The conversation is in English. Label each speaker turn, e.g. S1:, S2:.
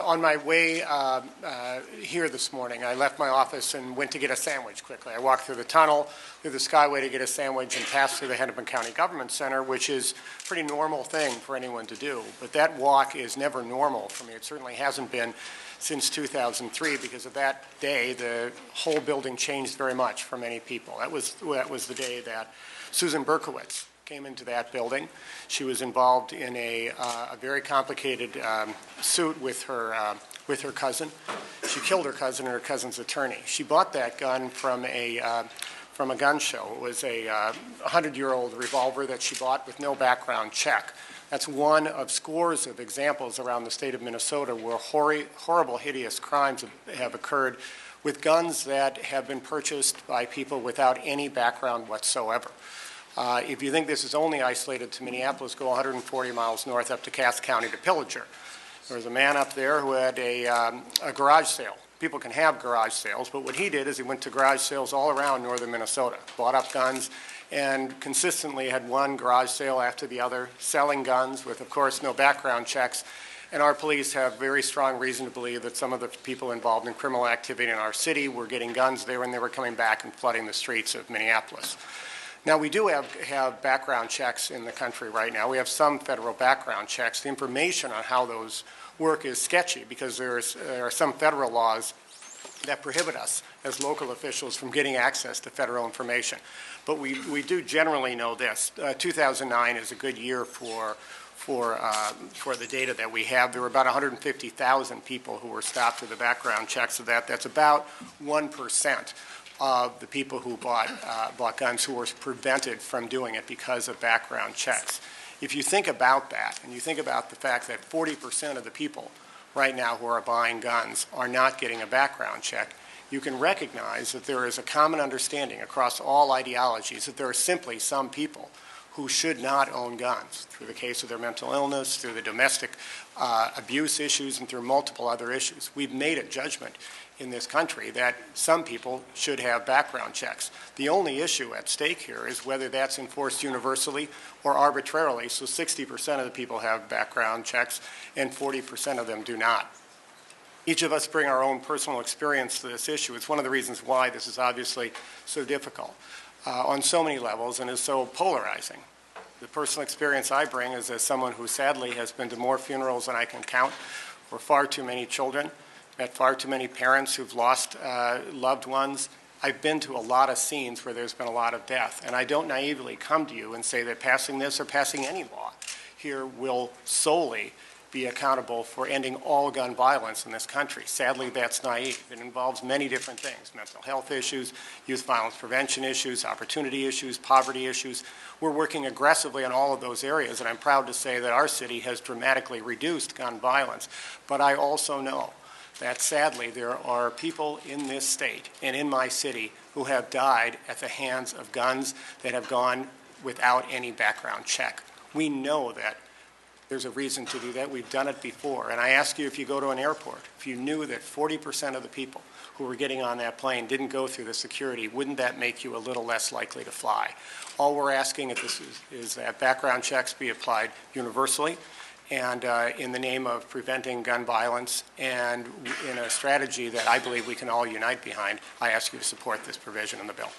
S1: On my way here this morning, I left my office and went to get a sandwich quickly. I walked through the tunnel, through the Skyway to get a sandwich, and passed through the Hennepin County Government Center, which is a pretty normal thing for anyone to do. But that walk is never normal for me. It certainly hasn't been since 2003, because of that day, the whole building changed very much for many people. That was the day that Susan Berkowitz came into that building. She was involved in a very complicated suit with her cousin. She killed her cousin and her cousin's attorney. She bought that gun from a gun show. It was a 100-year-old revolver that she bought with no background check. That's one of scores of examples around the state of Minnesota where horrible, hideous crimes have occurred with guns that have been purchased by people without any background whatsoever. If you think this is only isolated to Minneapolis, go 140 miles north up to Cass County to Pillager. There was a man up there who had a garage sale. People can have garage sales, but what he did is he went to garage sales all around northern Minnesota, bought up guns, and consistently had one garage sale after the other, selling guns with, of course, no background checks. And our police have very strong reason to believe that some of the people involved in criminal activity in our city were getting guns there, and they were coming back and flooding the streets of Minneapolis. Now, we do have background checks in the country right now. We have some federal background checks. The information on how those work is sketchy because there are some federal laws that prohibit us as local officials from getting access to federal information. But we do generally know this. 2009 is a good year for the data that we have. There were about 150,000 people who were stopped with the background checks of that. That's about 1% of the people who bought guns who were prevented from doing it because of background checks. If you think about that, and you think about the fact that 40% of the people right now who are buying guns are not getting a background check, you can recognize that there is a common understanding across all ideologies that there are simply some people who should not own guns through the case of their mental illness, through the domestic abuse issues, and through multiple other issues. We've made a judgment in this country that some people should have background checks. The only issue at stake here is whether that's enforced universally or arbitrarily, so 60% of the people have background checks and 40% of them do not. Each of us bring our own personal experience to this issue. It's one of the reasons why this is obviously so difficult on so many levels and is so polarizing. The personal experience I bring is as someone who sadly has been to more funerals than I can count for far too many children, met far too many parents who've lost loved ones. I've been to a lot of scenes where there's been a lot of death, and I don't naively come to you and say that passing this or passing any law here will solely be accountable for ending all gun violence in this country. Sadly, that's naive. It involves many different things: mental health issues, youth violence prevention issues, opportunity issues, poverty issues. We're working aggressively on all of those areas, and I'm proud to say that our city has dramatically reduced gun violence. But I also know that sadly there are people in this state and in my city who have died at the hands of guns that have gone without any background check. We know that there's a reason to do that. We've done it before. And I ask you, if you go to an airport, if you knew that 40% of the people who were getting on that plane didn't go through the security, wouldn't that make you a little less likely to fly? All we're asking at this is that background checks be applied universally and in the name of preventing gun violence, and in a strategy that I believe we can all unite behind. I ask you to support this provision in the bill.